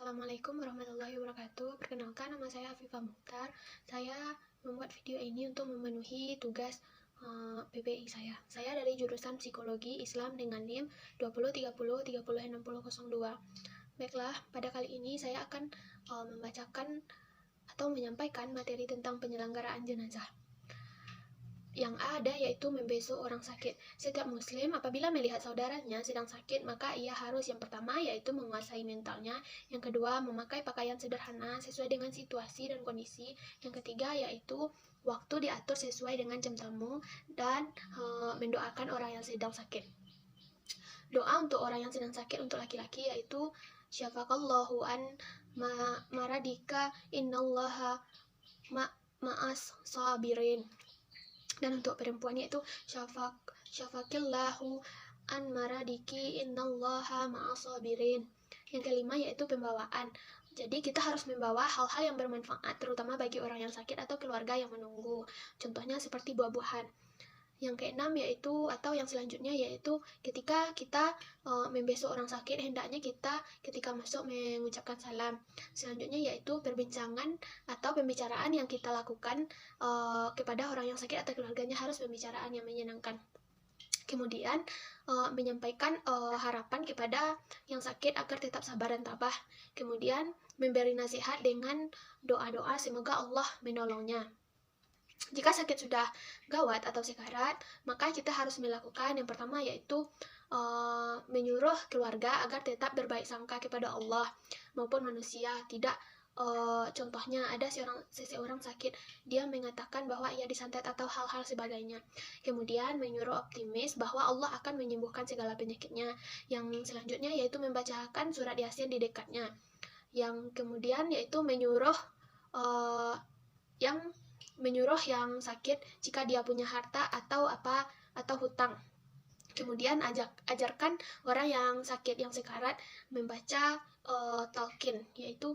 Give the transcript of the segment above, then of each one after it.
Assalamualaikum warahmatullahi wabarakatuh. Perkenalkan, nama saya Afifah Mukhtar. Saya membuat video ini untuk memenuhi tugas PPI saya. Saya dari jurusan Psikologi Islam dengan NIM 2030306002. Baiklah, pada kali ini saya akan membacakan atau menyampaikan materi tentang penyelenggaraan jenazah. Yang ada yaitu membesuk orang sakit. Setiap muslim apabila melihat saudaranya sedang sakit, maka ia harus yang pertama yaitu menguasai mentalnya, yang kedua memakai pakaian sederhana sesuai dengan situasi dan kondisi, yang ketiga yaitu waktu diatur sesuai dengan jam tamu, dan mendoakan orang yang sedang sakit. Doa untuk orang yang sedang sakit untuk laki-laki yaitu syafaqallahu an maradika innallaha ma'as sabirin. Dan untuk perempuan yaitu syafaqillahu an maradiki innallaha ma'as sabirin. Yang kelima yaitu pembawaan. Jadi kita harus membawa hal-hal yang bermanfaat terutama bagi orang yang sakit atau keluarga yang menunggu. Contohnya seperti buah-buahan. Yang keenam yaitu atau yang selanjutnya yaitu ketika kita membesuk orang sakit, hendaknya kita ketika masuk mengucapkan salam. Selanjutnya yaitu perbincangan atau pembicaraan yang kita lakukan kepada orang yang sakit atau keluarganya harus pembicaraan yang menyenangkan. Kemudian menyampaikan harapan kepada yang sakit agar tetap sabar dan tabah. Kemudian memberi nasihat dengan doa-doa semoga Allah menolongnya. Jika sakit sudah gawat atau sekarat, maka kita harus melakukan yang pertama yaitu menyuruh keluarga agar tetap berbaik sangka kepada Allah maupun manusia. Tidak contohnya ada seseorang sakit, dia mengatakan bahwa ia disantet atau hal-hal sebagainya. Kemudian menyuruh optimis bahwa Allah akan menyembuhkan segala penyakitnya. Yang selanjutnya yaitu membacakan surat Yasin di dekatnya. Yang kemudian yaitu menyuruh yang sakit jika dia punya harta atau hutang. Kemudian ajarkan orang yang sakit yang sekarat membaca talqin, yaitu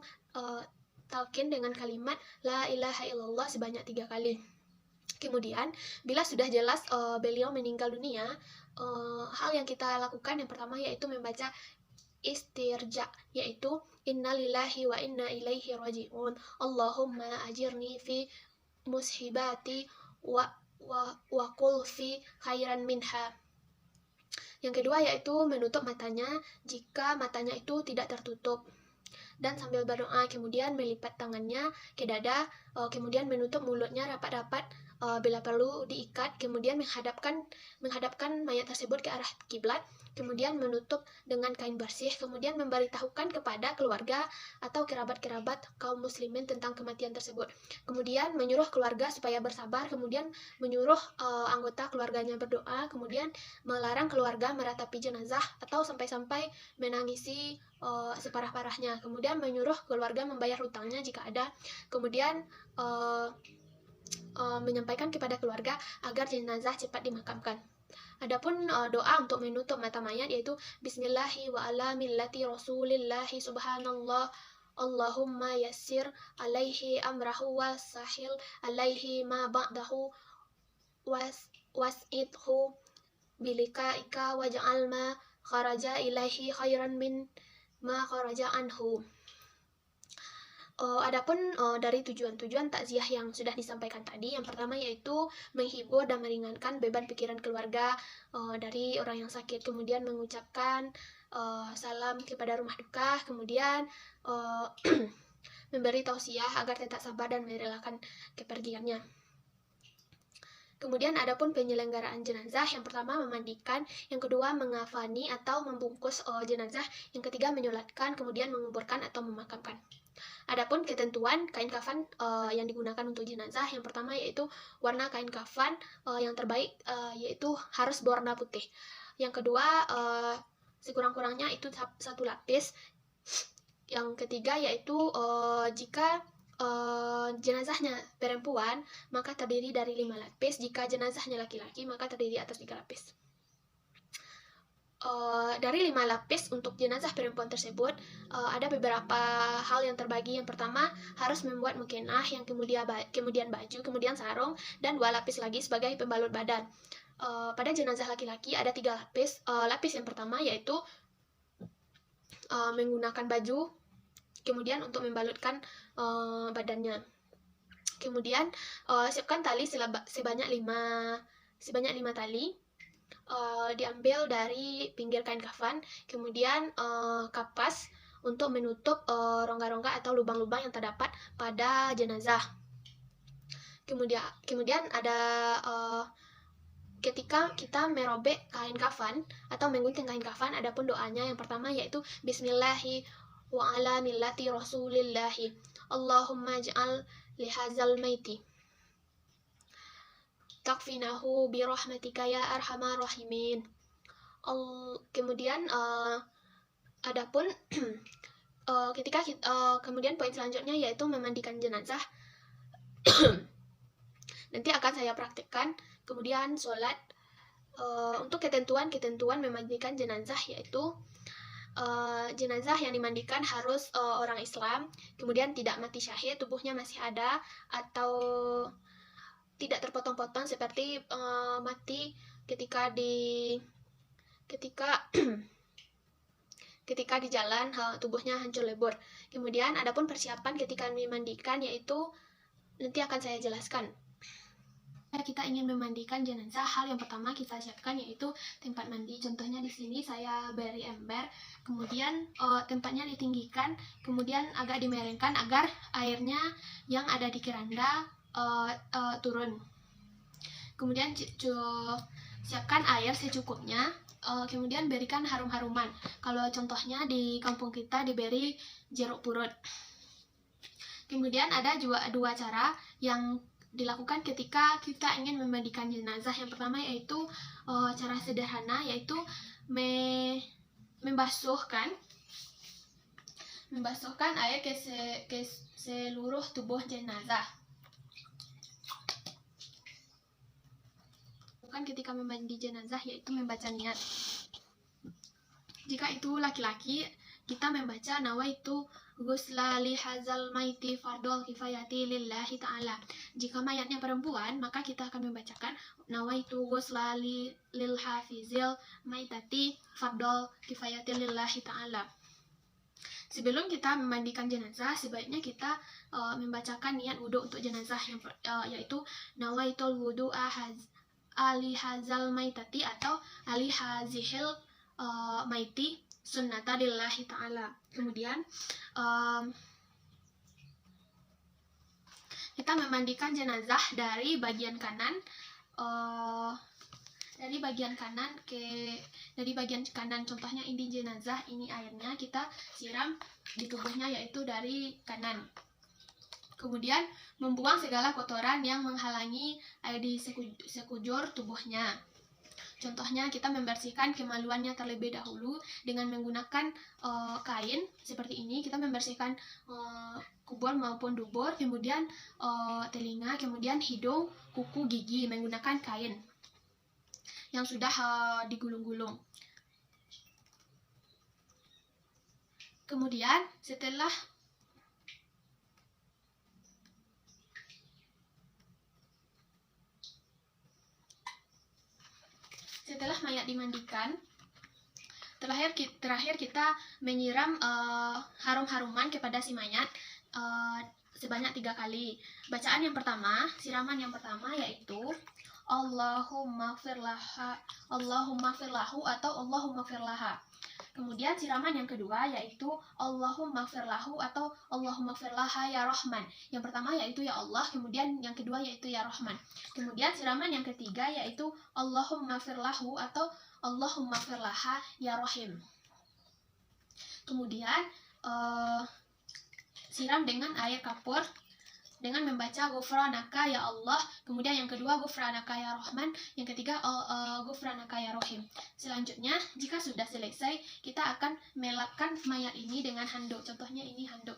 talqin dengan kalimat la ilaha illallah sebanyak 3 kali. Kemudian bila sudah jelas beliau meninggal dunia, hal yang kita lakukan yang pertama yaitu membaca istirja, yaitu innalillahi wa inna ilaihi raji'un, Allahumma ajirni fi mushibati wa qul fi khairan minha. Yang kedua yaitu menutup matanya jika matanya itu tidak tertutup, dan sambil berdoa kemudian melipat tangannya ke dada, kemudian menutup mulutnya rapat-rapat, bila perlu diikat, kemudian menghadapkan mayat tersebut ke arah kiblat, kemudian menutup dengan kain bersih, kemudian memberitahukan kepada keluarga atau kerabat-kerabat kaum muslimin tentang kematian tersebut. Kemudian menyuruh keluarga supaya bersabar, kemudian menyuruh anggota keluarganya berdoa, kemudian melarang keluarga meratapi jenazah atau sampai-sampai menangisi separah-parahnya. Kemudian menyuruh keluarga membayar hutangnya jika ada. Kemudian menyampaikan kepada keluarga agar jenazah cepat dimakamkan. Adapun doa untuk menutup mata mayat yaitu bismillahi wa ala millati rasulillahi subhanallah Allahumma yassir alaihi amrahu wa sahil alaihi ma ba'dahu was'idhu bilikaika waj'al ma kharaja ilaihi khairan min ma kharaja anhu. Adapun dari tujuan-tujuan takziah yang sudah disampaikan tadi, yang pertama yaitu menghibur dan meringankan beban pikiran keluarga dari orang yang sakit, kemudian mengucapkan salam kepada rumah duka, kemudian memberi tausiah agar tetap sabar dan merelakan kepergiannya. Kemudian adapun penyelenggaraan jenazah, yang pertama memandikan, yang kedua mengafani atau membungkus jenazah, yang ketiga menyolatkan, kemudian menguburkan atau memakamkan. Adapun ketentuan kain kafan yang digunakan untuk jenazah, yang pertama yaitu warna kain kafan yang terbaik yaitu harus berwarna putih. Yang kedua sekurang-kurangnya itu 1 lapis. Yang ketiga yaitu jika jenazahnya perempuan maka terdiri dari 5 lapis, jika jenazahnya laki-laki maka terdiri atas 3 lapis. Dari 5 lapis untuk jenazah perempuan tersebut ada beberapa hal yang terbagi. Yang pertama harus membuat mukenah, yang kemudian baju, kemudian sarung, dan 2 lapis lagi sebagai pembalut badan. Pada jenazah laki-laki ada 3 lapis. Lapis yang pertama yaitu menggunakan baju Kemudian untuk membalutkan badannya. Kemudian siapkan tali sebanyak 5 tali. Diambil dari pinggir kain kafan, kemudian kapas untuk menutup rongga-rongga atau lubang-lubang yang terdapat pada jenazah. Kemudian ada ketika kita merobek kain kafan atau menggunting kain kafan, adapun doanya yang pertama yaitu Bismillahi wa ala millati rasulillahi Allahumma ja'al lihazal maiti takfinahu birahmatika ya arhamar rahimin. Kemudian adapun kemudian poin selanjutnya yaitu memandikan jenazah. Nanti akan saya praktekkan. Kemudian sholat. Untuk ketentuan memandikan jenazah yaitu jenazah yang dimandikan harus orang Islam, kemudian tidak mati syahid, tubuhnya masih ada, atau tidak terpotong-potong seperti mati ketika di jalan, tubuhnya hancur lebur. Kemudian adapun persiapan ketika memandikan yaitu nanti akan saya jelaskan. Kita ingin memandikan jenazah, hal yang pertama kita siapkan yaitu tempat mandi. Contohnya di sini saya beri ember, kemudian tempatnya ditinggikan, kemudian agak dimiringkan agar airnya yang ada di keranda turun. Kemudian siapkan air secukupnya, kemudian berikan harum-haruman. Kalau contohnya di kampung kita diberi jeruk purut. Kemudian ada juga dua cara yang dilakukan ketika kita ingin memandikan jenazah. Yang pertama yaitu cara sederhana, yaitu membasuhkan air ke seluruh tubuh jenazah. Ketika memandi jenazah yaitu membaca niat. Jika itu laki-laki, kita membaca nawaitu ghusla li hazal maiti fardol kifayati lillahi ta'ala. Jika mayatnya perempuan, maka kita akan membacakan nawaitu ghusla lil hafizil maitati fardol kifayati lillahi ta'ala. Sebelum kita memandikan jenazah, sebaiknya kita membacakan niat wudhu untuk jenazah, yaitu nawaitul wudu'a ali hazal maitati atau ali hazihil maiti sunnata lillahi ta'ala. Kemudian kita memandikan jenazah dari bagian kanan contohnya ini jenazah, ini airnya kita siram di tubuhnya yaitu dari kanan. Kemudian membuang segala kotoran yang menghalangi air di sekujur tubuhnya. Contohnya kita membersihkan kemaluannya terlebih dahulu dengan menggunakan kain seperti ini. Kita membersihkan kubur maupun dubur, kemudian telinga, kemudian hidung, kuku, gigi menggunakan kain yang sudah digulung-gulung. Kemudian setelah mayat dimandikan, terakhir kita menyiram harum-haruman kepada si mayat sebanyak 3 kali. Bacaan yang pertama, siraman yang pertama yaitu Allahumma firlahu atau Allahumma firlaha. Kemudian siraman yang kedua yaitu Allahumma firlahu atau Allahumma firlaha ya Rahman. Yang pertama yaitu ya Allah, kemudian yang kedua yaitu ya Rahman. Kemudian siraman yang ketiga yaitu Allahumma firlahu atau Allahumma firlaha ya Rahim. Kemudian siram dengan air kapur dengan membaca Ghufranaka ya Allah, kemudian yang kedua Ghufranaka ya Rahman, yang ketiga Ghufranaka ya Rahim. Selanjutnya, jika sudah selesai, kita akan melapkan mayat ini dengan handuk. Contohnya ini handuk.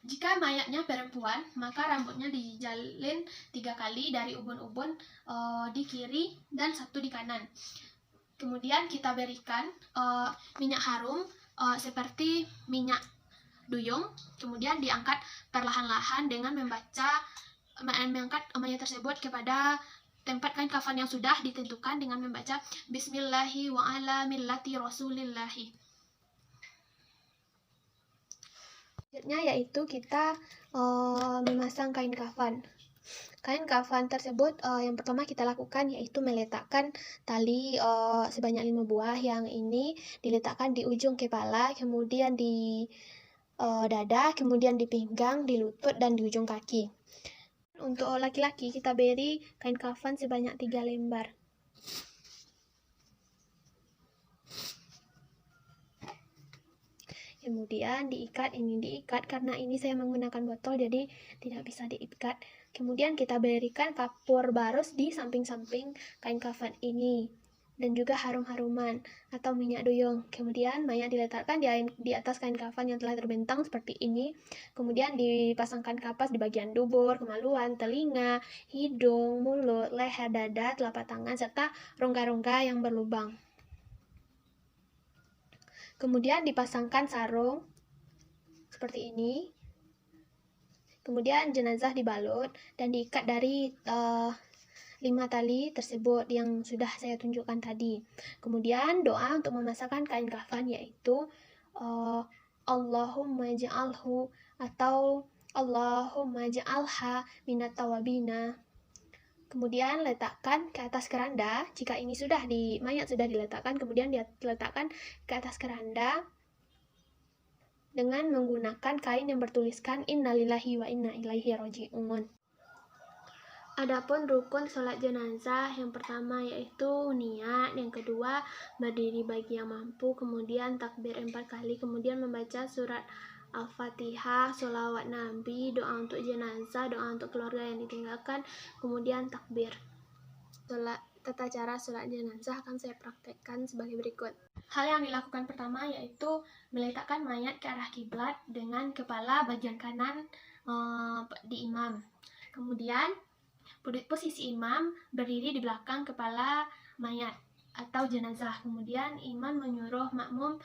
Jika mayatnya perempuan, maka rambutnya dijalin 3 kali dari ubun-ubun di kiri dan 1 di kanan. Kemudian kita berikan minyak harum seperti minyak duyung, kemudian diangkat perlahan-lahan dengan mengangkat mayat tersebut kepada tempat kain kafan yang sudah ditentukan dengan membaca Bismillahi wa ala millati rasulillahi. Selanjutnya yaitu kita memasang kain kafan. Kain kafan tersebut yang pertama kita lakukan yaitu meletakkan tali sebanyak 5 buah. Yang ini diletakkan di ujung kepala, kemudian di dada, kemudian di pinggang, di lutut, dan di ujung kaki. Untuk laki-laki kita beri kain kafan sebanyak 3 lembar. Kemudian diikat, ini diikat karena ini saya menggunakan botol jadi tidak bisa diikat. Kemudian kita berikan kapur barus di samping-samping kain kafan ini dan juga harum-haruman atau minyak duyung. Kemudian mayat diletakkan di atas kain kafan yang telah terbentang seperti ini. Kemudian dipasangkan kapas di bagian dubur, kemaluan, telinga, hidung, mulut, leher, dada, telapak tangan, serta rongga-rongga yang berlubang. Kemudian dipasangkan sarung seperti ini. Kemudian jenazah dibalut dan diikat dari 5 tali tersebut yang sudah saya tunjukkan tadi. Kemudian doa untuk memasangkan kain kafan yaitu Allahumma ja'alhu atau Allahumma ja'alha minat tawabina. Kemudian letakkan ke atas keranda. Jika ini mayat sudah diletakkan, kemudian diletakkan ke atas keranda dengan menggunakan kain yang bertuliskan innalillahi wa inna ilaihi raji'un. Adapun rukun sholat jenazah yang pertama yaitu niat, yang kedua berdiri bagi yang mampu, kemudian takbir 4 kali, kemudian membaca surat Al-Fatihah, sholawat Nabi, doa untuk jenazah, doa untuk keluarga yang ditinggalkan, kemudian takbir. Tata cara sholat jenazah akan saya praktekkan sebagai berikut. Hal yang dilakukan pertama yaitu meletakkan mayat ke arah kiblat dengan kepala bagian kanan di imam. Kemudian posisi imam berdiri di belakang kepala mayat atau jenazah. Kemudian imam menyuruh makmum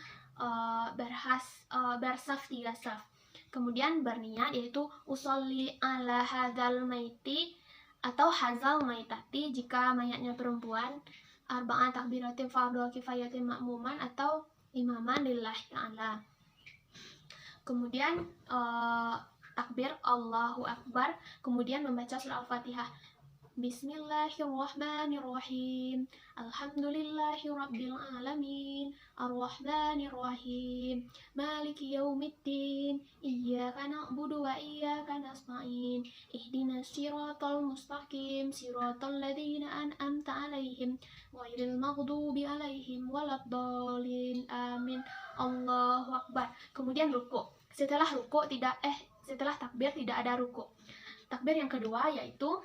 bersaf 3 saf. Kemudian berniat yaitu usolli ala hadzal maiti atau hazal maitati jika mayatnya perempuan, arba'ah takbiratin fardhu kifayatin makmuman atau imaman lillahi ta'ala. Kemudian takbir Allahu Akbar, kemudian membaca surah Al-Fatihah. Bismillahirrahmanirrahim. Alhamdulillahirabbil alamin. Arrahmanirrahim. Maliki yaumiddin. Iyyaka na'budu wa iyyaka nasta'in. Ihdinas siratal mustaqim. Siratal ladzina an'amta 'alaihim ghairil maghdubi 'alaihim waladdallin. Amin. Allahu Akbar. Kemudian ruku'. Setelah takbir tidak ada ruku'. Takbir yang kedua yaitu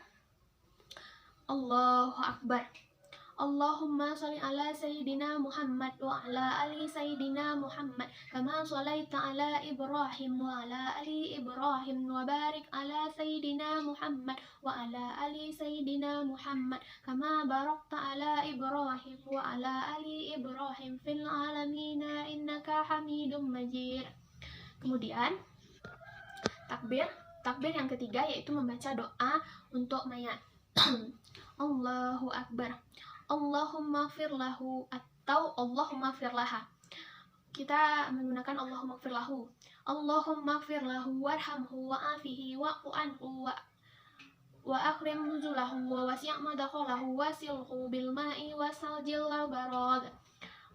Allahu Akbar. Allahumma sholli ala sayyidina Muhammad wa ala ali sayyidina Muhammad kama sholaita ala Ibrahim wa ala ali Ibrahim wa barik ala sayyidina Muhammad wa ala ali sayyidina Muhammad kama barakta ala Ibrahim wa ala ali Ibrahim fil alamina innaka Hamidum Majid. Kemudian takbir yang ketiga yaitu membaca doa untuk mayat. Allahu Akbar. Allahumma firlahu atau Allahumma firlaha. Kita menggunakan Allahumma firlahu. Allahumma firlahu warhamhu wa'afihi wa'fu anhu wa akrim nuzulahu wa wasi' madakhalahu wasilhu bil ma'i wasaljil barad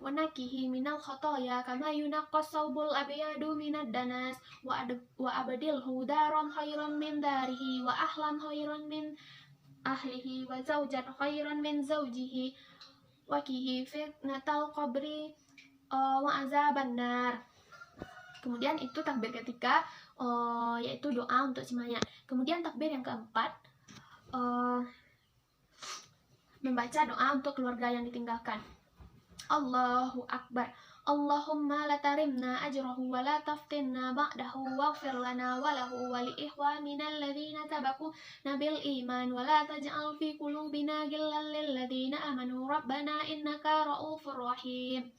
wa nakihi minal khotoya kama yunaqqas saubul abyadu minad danas wa abadilhu daran khairan min darihi wa ahlan khairan min ahlihi wa zawjan khairan min zawjihi wa kihi fitnatal qabri wa azaban nar. Kemudian itu takbir ketiga yaitu doa untuk si mayat. Kemudian takbir yang keempat membaca doa untuk keluarga yang ditinggalkan. Allahu Akbar. Allahumma la tarimna ajrahu wa la taftinna ba'dahu waghfir lana wa lahu wa li ikhwanina alladhina sabaquna bil iman wa la taj'al fi qulubina ghillan lil ladzina amanu rabbana innaka ra'ufur rahim.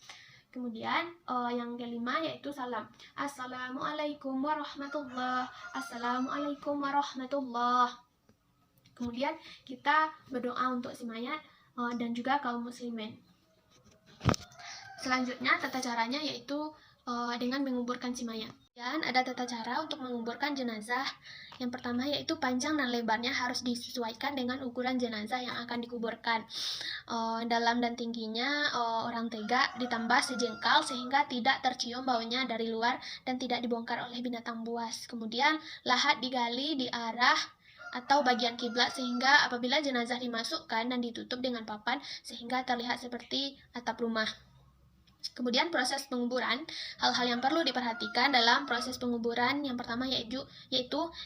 Kemudian yang kelima yaitu salam. Assalamualaikum warahmatullahi. Assalamualaikum warahmatullahi. Kemudian kita berdoa untuk si mayat dan juga kaum muslimin. Selanjutnya tata caranya yaitu dengan menguburkan si mayat. Dan ada tata cara untuk menguburkan jenazah. Yang pertama yaitu panjang dan lebarnya harus disesuaikan dengan ukuran jenazah yang akan dikuburkan. Dalam dan tingginya orang tegak ditambah sejengkal sehingga tidak tercium baunya dari luar dan tidak dibongkar oleh binatang buas. Kemudian lahat digali di arah atau bagian kiblat sehingga apabila jenazah dimasukkan dan ditutup dengan papan sehingga terlihat seperti atap rumah. Kemudian proses penguburan, hal-hal yang perlu diperhatikan dalam proses penguburan yang pertama yaitu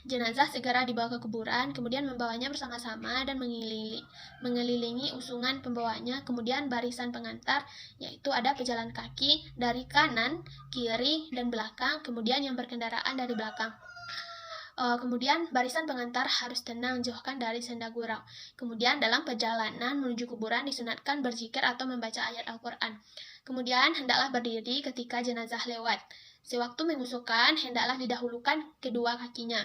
jenazah segera dibawa ke kuburan, kemudian membawanya bersama-sama dan mengelilingi usungan pembawanya, kemudian barisan pengantar yaitu ada pejalan kaki dari kanan, kiri, dan belakang, kemudian yang berkendaraan dari belakang. Kemudian barisan pengantar harus tenang, jauhkan dari senda gurau. Kemudian dalam perjalanan menuju kuburan disunatkan berzikir atau membaca ayat Al-Quran. Kemudian hendaklah berdiri ketika jenazah lewat. Sewaktu mengusukan, hendaklah didahulukan kedua kakinya.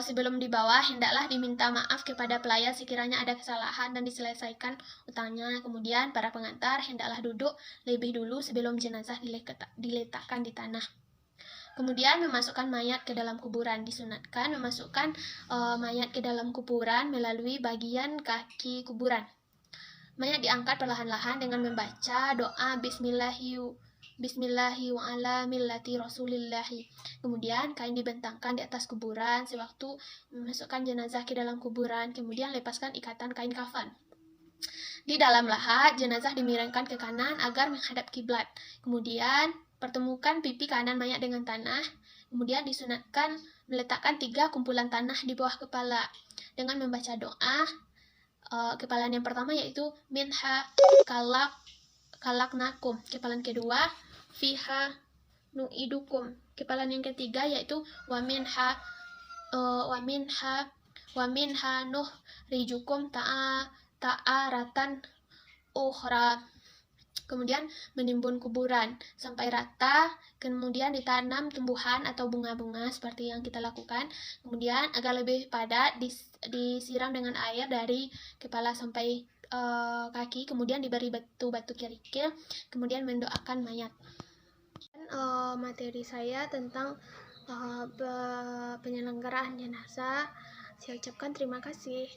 Sebelum dibawa, hendaklah diminta maaf kepada pelayan sekiranya ada kesalahan dan diselesaikan utangnya. Kemudian para pengantar hendaklah duduk lebih dulu sebelum jenazah diletakkan di tanah. Kemudian memasukkan mayat ke dalam kuburan. Disunatkan memasukkan mayat ke dalam kuburan melalui bagian kaki kuburan. Mayat diangkat perlahan-lahan dengan membaca doa Bismillahi wa ala millati Rasulillahi. Kemudian kain dibentangkan di atas kuburan sewaktu memasukkan jenazah ke dalam kuburan. Kemudian lepaskan ikatan kain kafan. Di dalam lahat, jenazah dimiringkan ke kanan agar menghadap kiblat. Kemudian pertemukan pipi kanan mayat dengan tanah. Kemudian disunatkan meletakkan 3 kumpulan tanah di bawah kepala dengan membaca doa. Kepalan yang pertama yaitu minha kalaknakum. Kepalan kedua fiha nu'idukum. Kepalan yang ketiga yaitu wa minha nuhrijukum ta'aratan ukhra. Kemudian menimbun kuburan sampai rata, kemudian ditanam tumbuhan atau bunga-bunga seperti yang kita lakukan. Kemudian agar lebih padat disiram dengan air dari kepala sampai kaki, kemudian diberi batu-batu kerikil, kemudian mendoakan mayat. Dan materi saya tentang penyelenggaraan jenazah, saya ucapkan terima kasih.